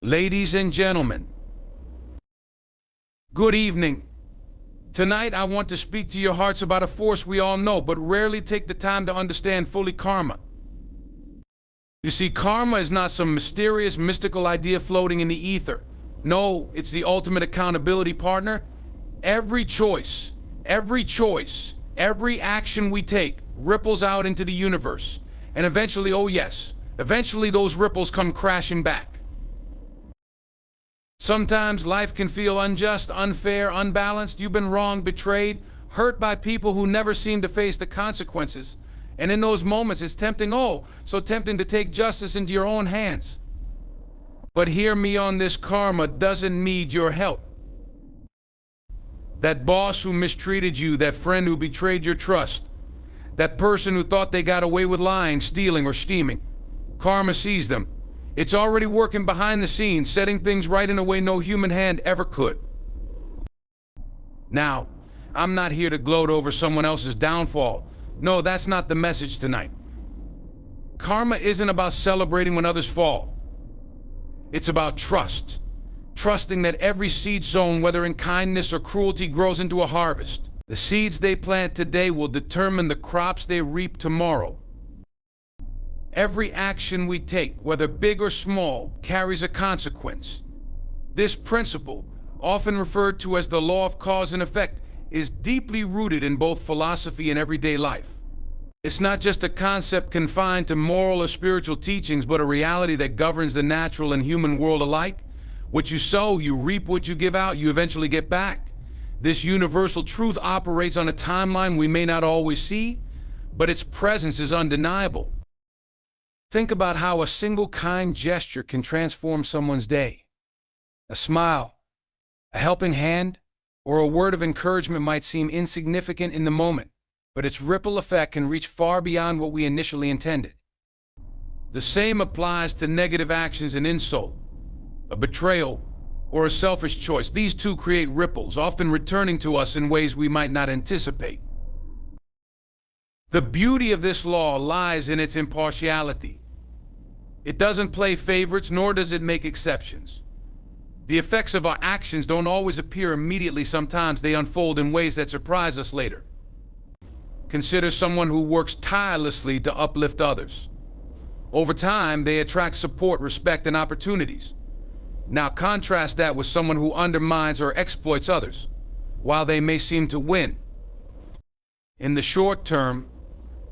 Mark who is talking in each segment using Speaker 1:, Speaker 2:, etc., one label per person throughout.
Speaker 1: Ladies and gentlemen, good evening. Tonight I want to speak to your hearts about a force we all know but rarely take the time to understand fully: karma. You see, karma is not some mysterious, mystical idea floating in the ether. No, it's the ultimate accountability partner. Every choice, every action we take ripples out into the universe. And eventually, oh yes, eventually those ripples come crashing back. Sometimes life can feel unjust, unfair, unbalanced. You've been wronged, betrayed, hurt by people who never seem to face the consequences. And in those moments, it's tempting, oh, so tempting to take justice into your own hands. But hear me on this: karma doesn't need your help. That boss who mistreated you, that friend who betrayed your trust, that person who thought they got away with lying, stealing, or scheming, karma sees them. It's already working behind the scenes, setting things right in a way no human hand ever could. Now, I'm not here to gloat over someone else's downfall. No, that's not the message tonight. Karma isn't about celebrating when others fall. It's about trust. Trusting that every seed sown, whether in kindness or cruelty, grows into a harvest. The seeds they plant today will determine the crops they reap tomorrow. Every action we take, whether big or small, carries a consequence. This principle, often referred to as the law of cause and effect, is deeply rooted in both philosophy and everyday life. It's not just a concept confined to moral or spiritual teachings, but a reality that governs the natural and human world alike. What you sow, you reap. What you give out, you eventually get back. This universal truth operates on a timeline we may not always see, but its presence is undeniable. Think about how a single kind gesture can transform someone's day. A smile, a helping hand, or a word of encouragement might seem insignificant in the moment, but its ripple effect can reach far beyond what we initially intended. The same applies to negative actions: and insult, a betrayal, or a selfish choice. These too create ripples, often returning to us in ways we might not anticipate. The beauty of this law lies in its impartiality. It doesn't play favorites, nor does it make exceptions. The effects of our actions don't always appear immediately. Sometimes they unfold in ways that surprise us later. Consider someone who works tirelessly to uplift others. Over time, they attract support, respect, and opportunities. Now contrast that with someone who undermines or exploits others. While they may seem to win, in the short term,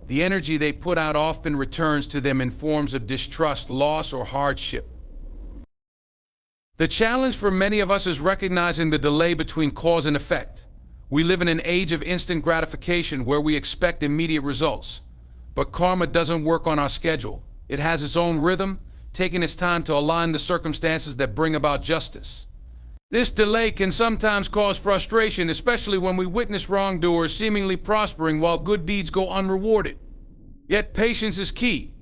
Speaker 1: the energy they put out often returns to them in forms of distrust, loss, or hardship. The challenge for many of us is recognizing the delay between cause and effect. We live in an age of instant gratification where we expect immediate results. But karma doesn't work on our schedule. It has its own rhythm, taking its time to align the circumstances that bring about justice. This delay can sometimes cause frustration, especially when we witness wrongdoers seemingly prospering while good deeds go unrewarded. Yet patience is key.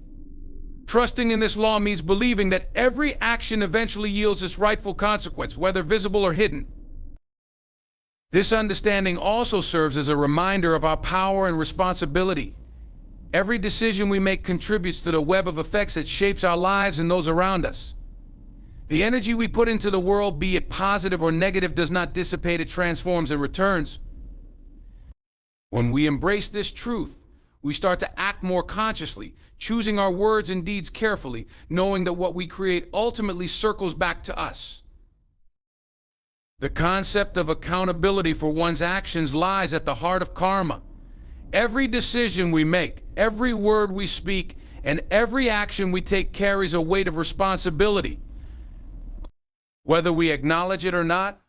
Speaker 1: Trusting in this law means believing that every action eventually yields its rightful consequence, whether visible or hidden. This understanding also serves as a reminder of our power and responsibility. Every decision we make contributes to the web of effects that shapes our lives and those around us. The energy we put into the world, be it positive or negative, does not dissipate, it transforms and returns. When we embrace this truth, we start to act more consciously, choosing our words and deeds carefully, knowing that what we create ultimately circles back to us. The concept of accountability for one's actions lies at the heart of karma. Every decision we make, every word we speak, and every action we take carries a weight of responsibility. Whether we acknowledge it or not,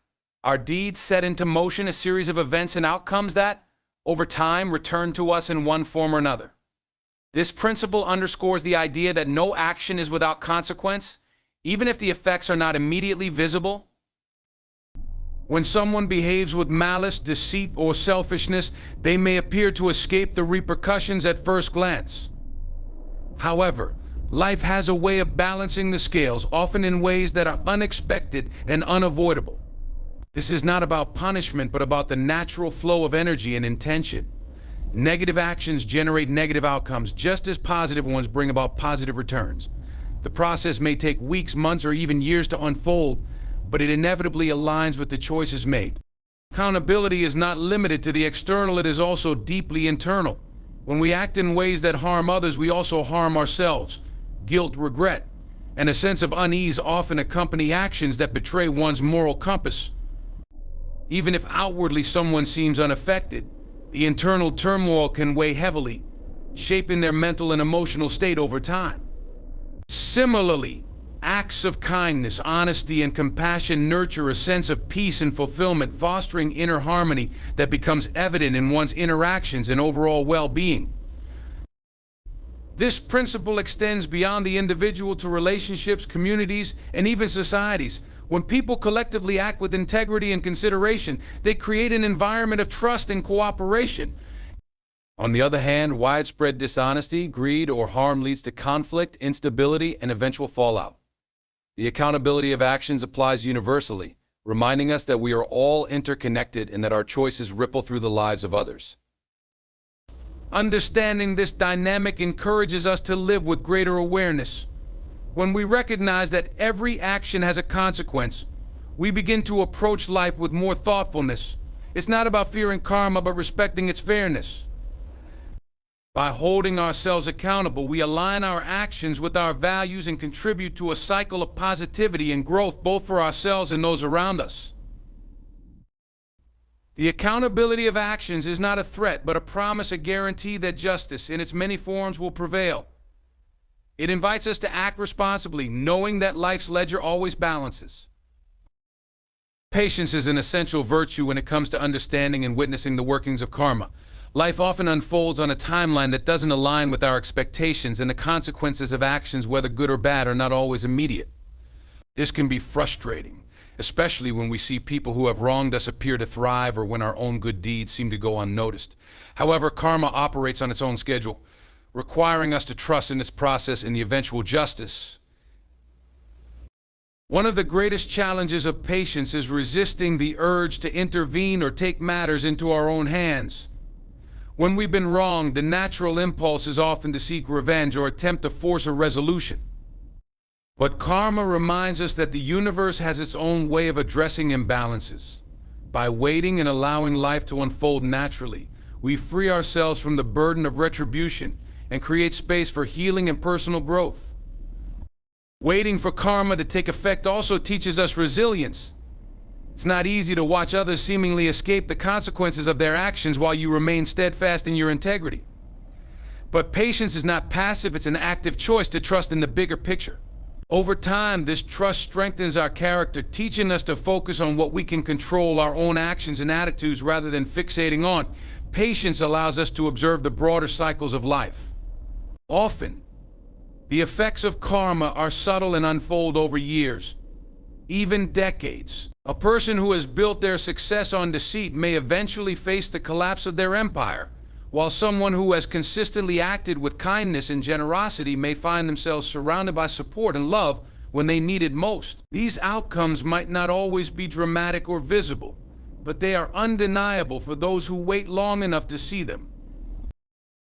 Speaker 1: our deeds set into motion a series of events and outcomes that, over time, return to us in one form or another. This principle underscores the idea that no action is without consequence, even if the effects are not immediately visible. When someone behaves with malice, deceit, or selfishness, they may appear to escape the repercussions at first glance. However, life has a way of balancing the scales, often in ways that are unexpected and unavoidable. This is not about punishment, but about the natural flow of energy and intention. Negative actions generate negative outcomes, just as positive ones bring about positive returns. The process may take weeks, months, or even years to unfold, but it inevitably aligns with the choices made. Accountability is not limited to the external, it is also deeply internal. When we act in ways that harm others, we also harm ourselves. Guilt, regret, and a sense of unease often accompany actions that betray one's moral compass. Even if outwardly someone seems unaffected, the internal turmoil can weigh heavily, shaping their mental and emotional state over time. Similarly, acts of kindness, honesty, and compassion nurture a sense of peace and fulfillment, fostering inner harmony that becomes evident in one's interactions and overall well-being. This principle extends beyond the individual to relationships, communities, and even societies. When people collectively act with integrity and consideration, they create an environment of trust and cooperation. On the other hand, widespread dishonesty, greed, or harm leads to conflict, instability, and eventual fallout. The accountability of actions applies universally, reminding us that we are all interconnected and that our choices ripple through the lives of others. Understanding this dynamic encourages us to live with greater awareness. When we recognize that every action has a consequence, we begin to approach life with more thoughtfulness. It's not about fearing karma, but respecting its fairness. By holding ourselves accountable, we align our actions with our values and contribute to a cycle of positivity and growth, both for ourselves and those around us. The accountability of actions is not a threat, but a promise, a guarantee that justice, in its many forms, will prevail. It invites us to act responsibly, knowing that life's ledger always balances. Patience is an essential virtue when it comes to understanding and witnessing the workings of karma. Life often unfolds on a timeline that doesn't align with our expectations, and the consequences of actions, whether good or bad, are not always immediate. This can be frustrating, especially when we see people who have wronged us appear to thrive or when our own good deeds seem to go unnoticed. However, karma operates on its own schedule, requiring us to trust in its process and the eventual justice. One of the greatest challenges of patience is resisting the urge to intervene or take matters into our own hands. When we've been wronged, the natural impulse is often to seek revenge or attempt to force a resolution. But karma reminds us that the universe has its own way of addressing imbalances. By waiting and allowing life to unfold naturally, we free ourselves from the burden of retribution and create space for healing and personal growth. Waiting for karma to take effect also teaches us resilience. It's not easy to watch others seemingly escape the consequences of their actions while you remain steadfast in your integrity. But patience is not passive, it's an active choice to trust in the bigger picture. Over time, this trust strengthens our character, teaching us to focus on what we can control, our own actions and attitudes, rather than fixating on. Patience allows us to observe the broader cycles of life. Often, the effects of karma are subtle and unfold over years, even decades. A person who has built their success on deceit may eventually face the collapse of their empire, while someone who has consistently acted with kindness and generosity may find themselves surrounded by support and love when they need it most. These outcomes might not always be dramatic or visible, but they are undeniable for those who wait long enough to see them.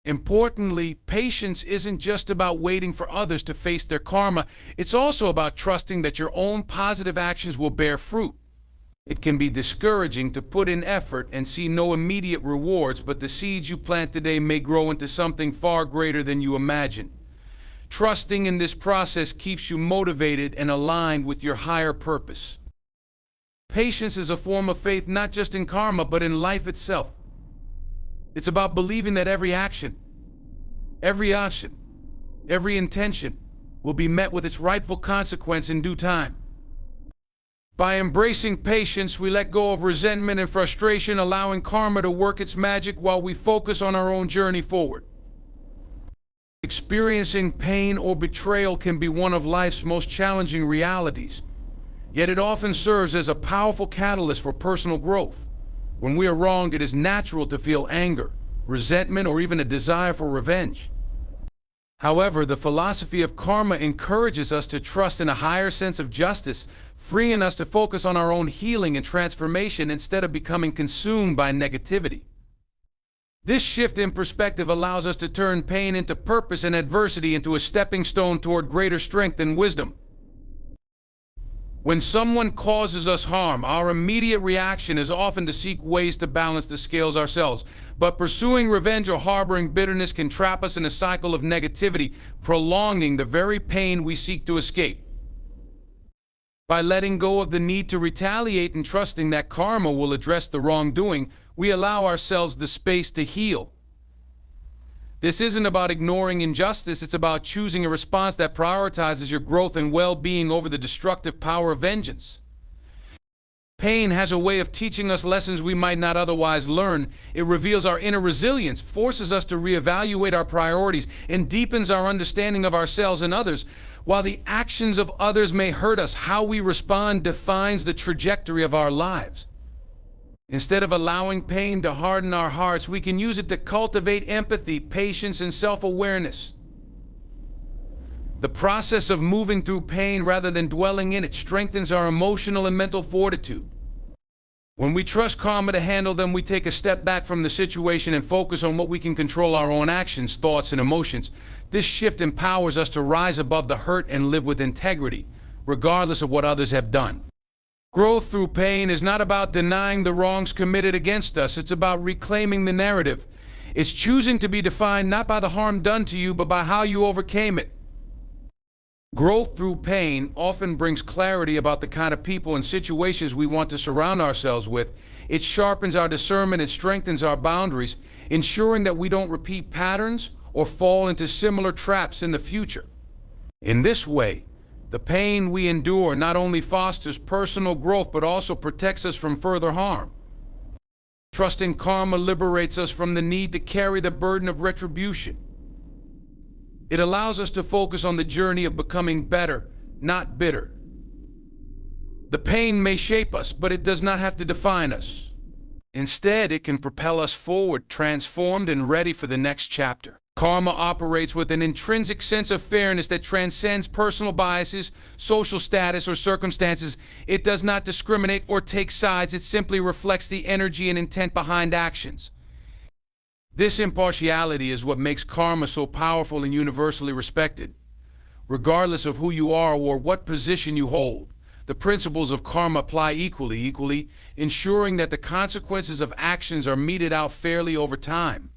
Speaker 1: Importantly, patience isn't just about waiting for others to face their karma, it's also about trusting that your own positive actions will bear fruit. It can be discouraging to put in effort and see no immediate rewards, but the seeds you plant today may grow into something far greater than you imagine. Trusting in this process keeps you motivated and aligned with your higher purpose. Patience is a form of faith not just in karma, but in life itself. It's about believing that every action, every intention will be met with its rightful consequence in due time. By embracing patience, we let go of resentment and frustration, allowing karma to work its magic while we focus on our own journey forward. Experiencing pain or betrayal can be one of life's most challenging realities, yet it often serves as a powerful catalyst for personal growth. When we are wronged, it is natural to feel anger, resentment, or even a desire for revenge. However, the philosophy of karma encourages us to trust in a higher sense of justice, freeing us to focus on our own healing and transformation instead of becoming consumed by negativity. This shift in perspective allows us to turn pain into purpose and adversity into a stepping stone toward greater strength and wisdom. When someone causes us harm, our immediate reaction is often to seek ways to balance the scales ourselves. But pursuing revenge or harboring bitterness can trap us in a cycle of negativity, prolonging the very pain we seek to escape. By letting go of the need to retaliate and trusting that karma will address the wrongdoing, we allow ourselves the space to heal. This isn't about ignoring injustice, it's about choosing a response that prioritizes your growth and well-being over the destructive power of vengeance. Pain has a way of teaching us lessons we might not otherwise learn. It reveals our inner resilience, forces us to reevaluate our priorities, and deepens our understanding of ourselves and others. While the actions of others may hurt us, how we respond defines the trajectory of our lives. Instead of allowing pain to harden our hearts, we can use it to cultivate empathy, patience, and self-awareness. The process of moving through pain rather than dwelling in it strengthens our emotional and mental fortitude. When we trust karma to handle them, we take a step back from the situation and focus on what we can control: our own actions, thoughts, and emotions. This shift empowers us to rise above the hurt and live with integrity, regardless of what others have done. Growth through pain is not about denying the wrongs committed against us. It's about reclaiming the narrative. It's choosing to be defined not by the harm done to you, but by how you overcame it. Growth through pain often brings clarity about the kind of people and situations we want to surround ourselves with. It sharpens our discernment and strengthens our boundaries, ensuring that we don't repeat patterns or fall into similar traps in the future. In this way, the pain we endure not only fosters personal growth but also protects us from further harm. Trusting karma liberates us from the need to carry the burden of retribution. It allows us to focus on the journey of becoming better, not bitter. The pain may shape us, but it does not have to define us. Instead, it can propel us forward, transformed and ready for the next chapter. Karma operates with an intrinsic sense of fairness that transcends personal biases, social status, or circumstances. It does not discriminate or take sides. It simply reflects the energy and intent behind actions. This impartiality is what makes karma so powerful and universally respected. Regardless of who you are or what position you hold, the principles of karma apply equally, ensuring that the consequences of actions are meted out fairly over time.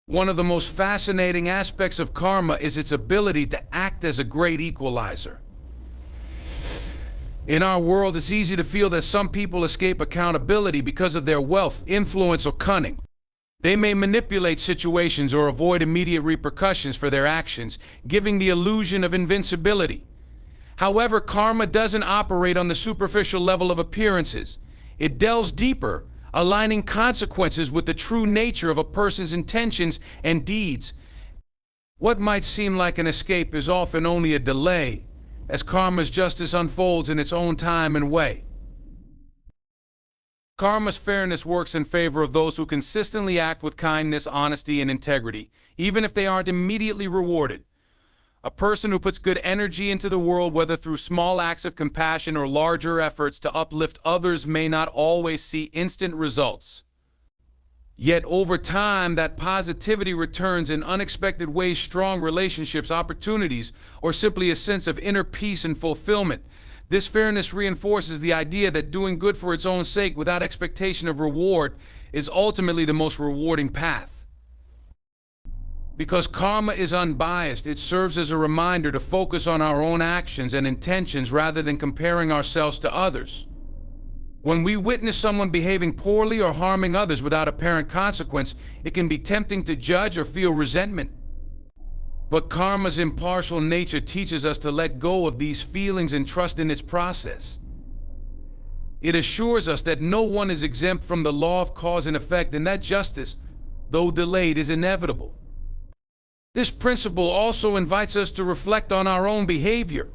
Speaker 1: One of the most fascinating aspects of karma is its ability to act as a great equalizer. In our world, it's easy to feel that some people escape accountability because of their wealth, influence, or cunning. They may manipulate situations or avoid immediate repercussions for their actions, giving the illusion of invincibility. However, karma doesn't operate on the superficial level of appearances. It delves deeper, aligning consequences with the true nature of a person's intentions and deeds. What might seem like an escape is often only a delay, as karma's justice unfolds in its own time and way. Karma's fairness works in favor of those who consistently act with kindness, honesty, and integrity, even if they aren't immediately rewarded. A person who puts good energy into the world, whether through small acts of compassion or larger efforts to uplift others, may not always see instant results. Yet over time, that positivity returns in unexpected ways: strong relationships, opportunities, or simply a sense of inner peace and fulfillment. This fairness reinforces the idea that doing good for its own sake without expectation of reward is ultimately the most rewarding path. Because karma is unbiased, it serves as a reminder to focus on our own actions and intentions rather than comparing ourselves to others. When we witness someone behaving poorly or harming others without apparent consequence, it can be tempting to judge or feel resentment. But karma's impartial nature teaches us to let go of these feelings and trust in its process. It assures us that no one is exempt from the law of cause and effect, and that justice, though delayed, is inevitable. This principle also invites us to reflect on our own behavior.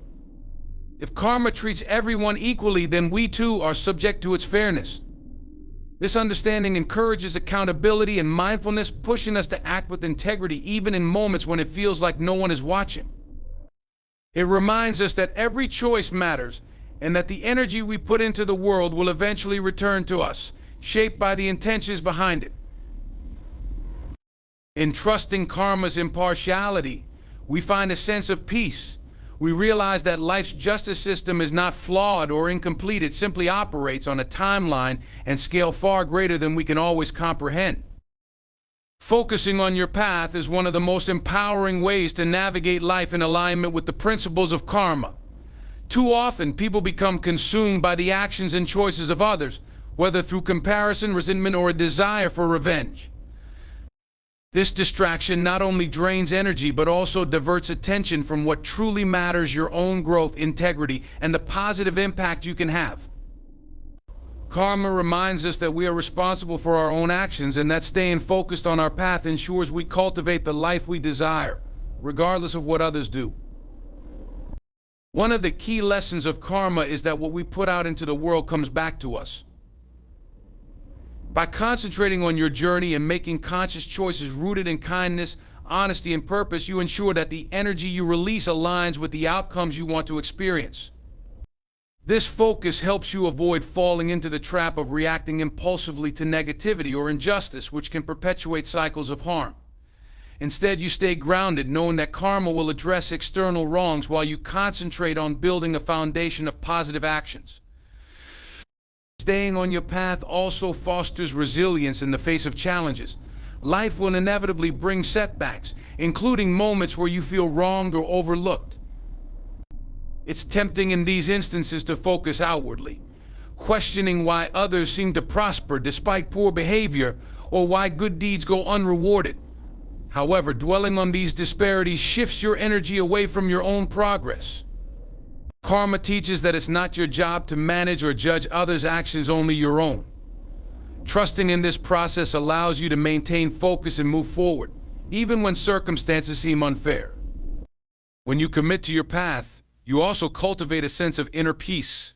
Speaker 1: If karma treats everyone equally, then we too are subject to its fairness. This understanding encourages accountability and mindfulness, pushing us to act with integrity even in moments when it feels like no one is watching. It reminds us that every choice matters and that the energy we put into the world will eventually return to us, shaped by the intentions behind it. In trusting karma's impartiality, we find a sense of peace. We realize that life's justice system is not flawed or incomplete. It simply operates on a timeline and scale far greater than we can always comprehend. Focusing on your path is one of the most empowering ways to navigate life in alignment with the principles of karma. Too often, people become consumed by the actions and choices of others, whether through comparison, resentment, or a desire for revenge. This distraction not only drains energy, but also diverts attention from what truly matters: your own growth, integrity, and the positive impact you can have. Karma reminds us that we are responsible for our own actions, and that staying focused on our path ensures we cultivate the life we desire, regardless of what others do. One of the key lessons of karma is that what we put out into the world comes back to us. By concentrating on your journey and making conscious choices rooted in kindness, honesty, and purpose, you ensure that the energy you release aligns with the outcomes you want to experience. This focus helps you avoid falling into the trap of reacting impulsively to negativity or injustice, which can perpetuate cycles of harm. Instead, you stay grounded, knowing that karma will address external wrongs while you concentrate on building a foundation of positive actions. Staying on your path also fosters resilience in the face of challenges. Life will inevitably bring setbacks, including moments where you feel wronged or overlooked. It's tempting in these instances to focus outwardly, questioning why others seem to prosper despite poor behavior, or why good deeds go unrewarded. However, dwelling on these disparities shifts your energy away from your own progress. Karma teaches that it's not your job to manage or judge others' actions, only your own. Trusting in this process allows you to maintain focus and move forward, even when circumstances seem unfair. When you commit to your path, you also cultivate a sense of inner peace.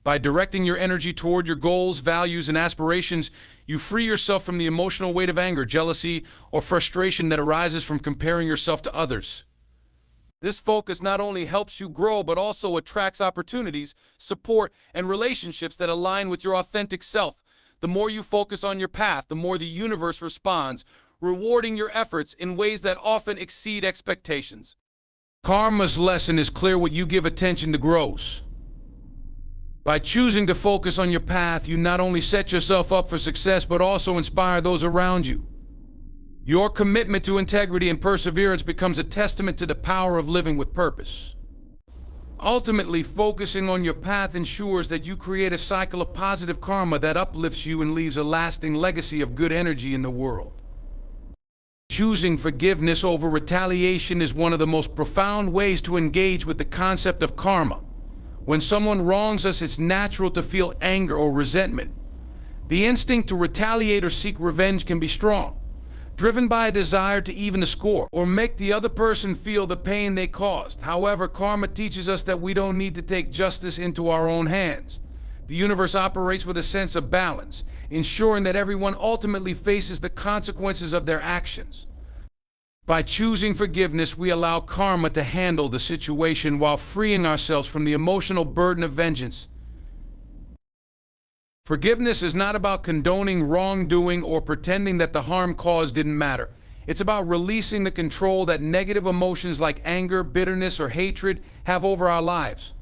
Speaker 1: By directing your energy toward your goals, values, and aspirations, you free yourself from the emotional weight of anger, jealousy, or frustration that arises from comparing yourself to others. This focus not only helps you grow, but also attracts opportunities, support, and relationships that align with your authentic self. The more you focus on your path, the more the universe responds, rewarding your efforts in ways that often exceed expectations. Karma's lesson is clear: what you give attention to grows. By choosing to focus on your path, you not only set yourself up for success, but also inspire those around you. Your commitment to integrity and perseverance becomes a testament to the power of living with purpose. Ultimately, focusing on your path ensures that you create a cycle of positive karma that uplifts you and leaves a lasting legacy of good energy in the world. Choosing forgiveness over retaliation is one of the most profound ways to engage with the concept of karma. When someone wrongs us, it's natural to feel anger or resentment. The instinct to retaliate or seek revenge can be strong, driven by a desire to even the score or make the other person feel the pain they caused. However, karma teaches us that we don't need to take justice into our own hands. The universe operates with a sense of balance, ensuring that everyone ultimately faces the consequences of their actions. By choosing forgiveness, we allow karma to handle the situation while freeing ourselves from the emotional burden of vengeance. Forgiveness is not about condoning wrongdoing or pretending that the harm caused didn't matter. It's about releasing the control that negative emotions like anger, bitterness, or hatred have over our lives.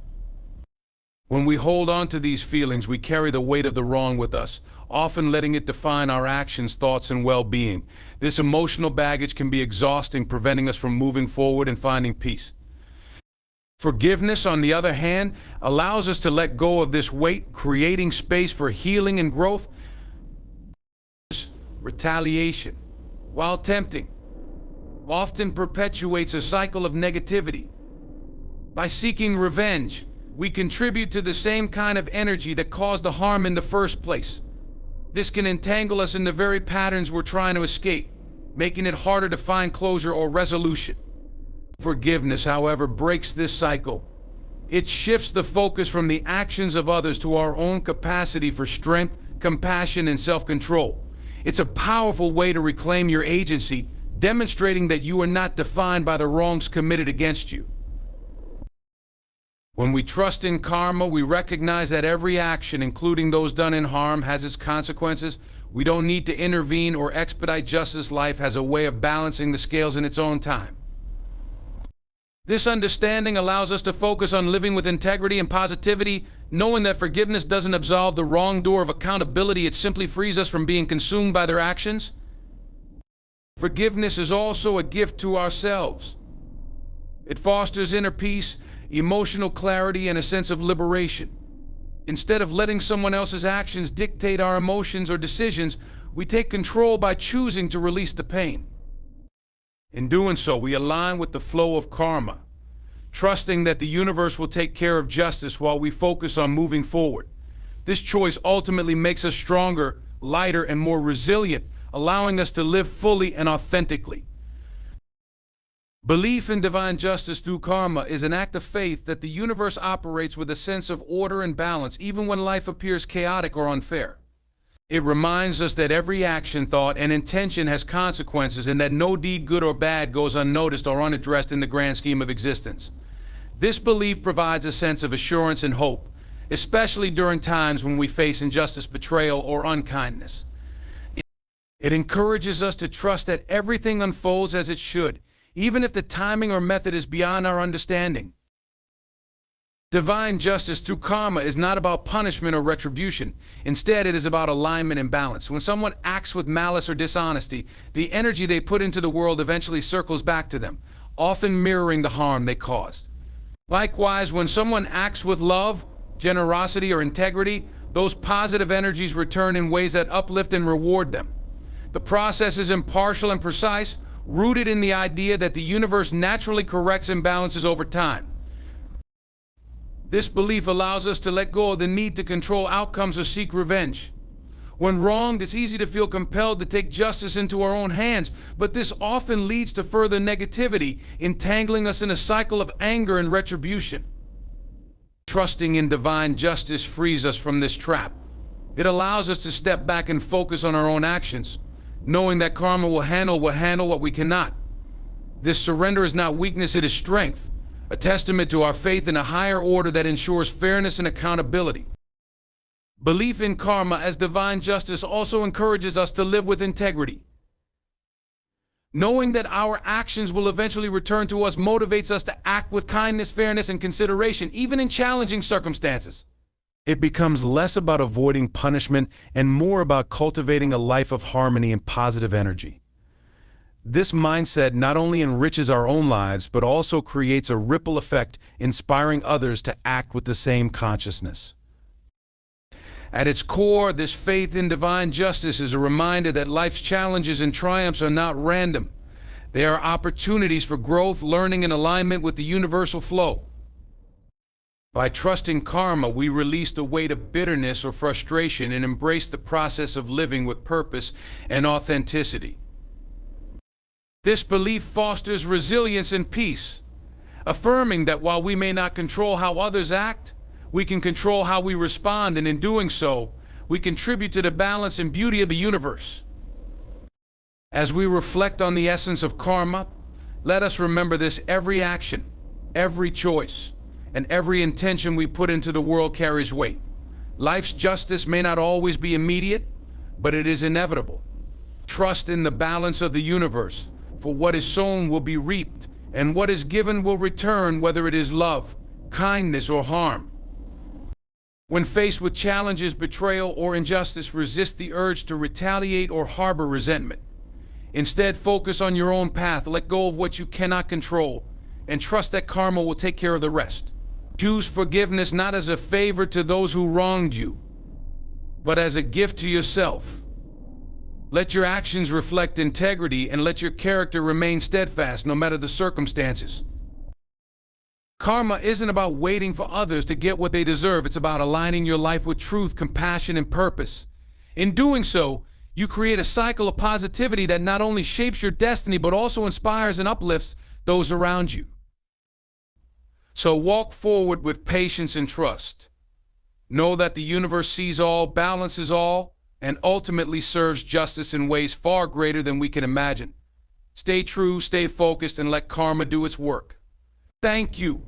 Speaker 1: When we hold on to these feelings, we carry the weight of the wrong with us, often letting it define our actions, thoughts, and well-being. This emotional baggage can be exhausting, preventing us from moving forward and finding peace. Forgiveness, on the other hand, allows us to let go of this weight, creating space for healing and growth. Retaliation, while tempting, often perpetuates a cycle of negativity. By seeking revenge, we contribute to the same kind of energy that caused the harm in the first place. This can entangle us in the very patterns we're trying to escape, making it harder to find closure or resolution. Forgiveness, however, breaks this cycle. It shifts the focus from the actions of others to our own capacity for strength, compassion, and self-control. It's a powerful way to reclaim your agency, demonstrating that you are not defined by the wrongs committed against you. When we trust in karma, we recognize that every action, including those done in harm, has its consequences. We don't need to intervene or expedite justice. Life has a way of balancing the scales in its own time. This understanding allows us to focus on living with integrity and positivity, knowing that forgiveness doesn't absolve the wrongdoer of accountability, it simply frees us from being consumed by their actions. Forgiveness is also a gift to ourselves. It fosters inner peace, emotional clarity, and a sense of liberation. Instead of letting someone else's actions dictate our emotions or decisions, we take control by choosing to release the pain. In doing so, we align with the flow of karma, trusting that the universe will take care of justice while we focus on moving forward. This choice ultimately makes us stronger, lighter, and more resilient, allowing us to live fully and authentically. Belief in divine justice through karma is an act of faith that the universe operates with a sense of order and balance, even when life appears chaotic or unfair. It reminds us that every action, thought, and intention has consequences, and that no deed, good or bad, goes unnoticed or unaddressed in the grand scheme of existence. This belief provides a sense of assurance and hope, especially during times when we face injustice, betrayal, or unkindness. It encourages us to trust that everything unfolds as it should, even if the timing or method is beyond our understanding. Divine justice through karma is not about punishment or retribution. Instead, it is about alignment and balance. When someone acts with malice or dishonesty, the energy they put into the world eventually circles back to them, often mirroring the harm they caused. Likewise, when someone acts with love, generosity, or integrity, those positive energies return in ways that uplift and reward them. The process is impartial and precise, rooted in the idea that the universe naturally corrects imbalances over time. This belief allows us to let go of the need to control outcomes or seek revenge. When wronged, it's easy to feel compelled to take justice into our own hands, but this often leads to further negativity, entangling us in a cycle of anger and retribution. Trusting in divine justice frees us from this trap. It allows us to step back and focus on our own actions, knowing that karma will handle what we cannot. This surrender is not weakness, it is strength, a testament to our faith in a higher order that ensures fairness and accountability. Belief in karma as divine justice also encourages us to live with integrity. Knowing that our actions will eventually return to us motivates us to act with kindness, fairness, and consideration, even in challenging circumstances. It becomes less about avoiding punishment and more about cultivating a life of harmony and positive energy. This mindset not only enriches our own lives, but also creates a ripple effect, inspiring others to act with the same consciousness. At its core, this faith in divine justice is a reminder that life's challenges and triumphs are not random. They are opportunities for growth, learning, and alignment with the universal flow. By trusting karma, we release the weight of bitterness or frustration and embrace the process of living with purpose and authenticity. This belief fosters resilience and peace, affirming that while we may not control how others act, we can control how we respond, and in doing so, we contribute to the balance and beauty of the universe. As we reflect on the essence of karma, let us remember this: every action, every choice, and every intention we put into the world carries weight. Life's justice may not always be immediate, but it is inevitable. Trust in the balance of the universe, for what is sown will be reaped, and what is given will return, whether it is love, kindness, or harm. When faced with challenges, betrayal, or injustice, resist the urge to retaliate or harbor resentment. Instead, focus on your own path, let go of what you cannot control, and trust that karma will take care of the rest. Choose forgiveness not as a favor to those who wronged you, but as a gift to yourself. Let your actions reflect integrity, and let your character remain steadfast no matter the circumstances. Karma isn't about waiting for others to get what they deserve. It's about aligning your life with truth, compassion, and purpose. In doing so, you create a cycle of positivity that not only shapes your destiny, but also inspires and uplifts those around you. So walk forward with patience and trust. Know that the universe sees all, balances all, and ultimately serves justice in ways far greater than we can imagine. Stay true, stay focused, and let karma do its work. Thank you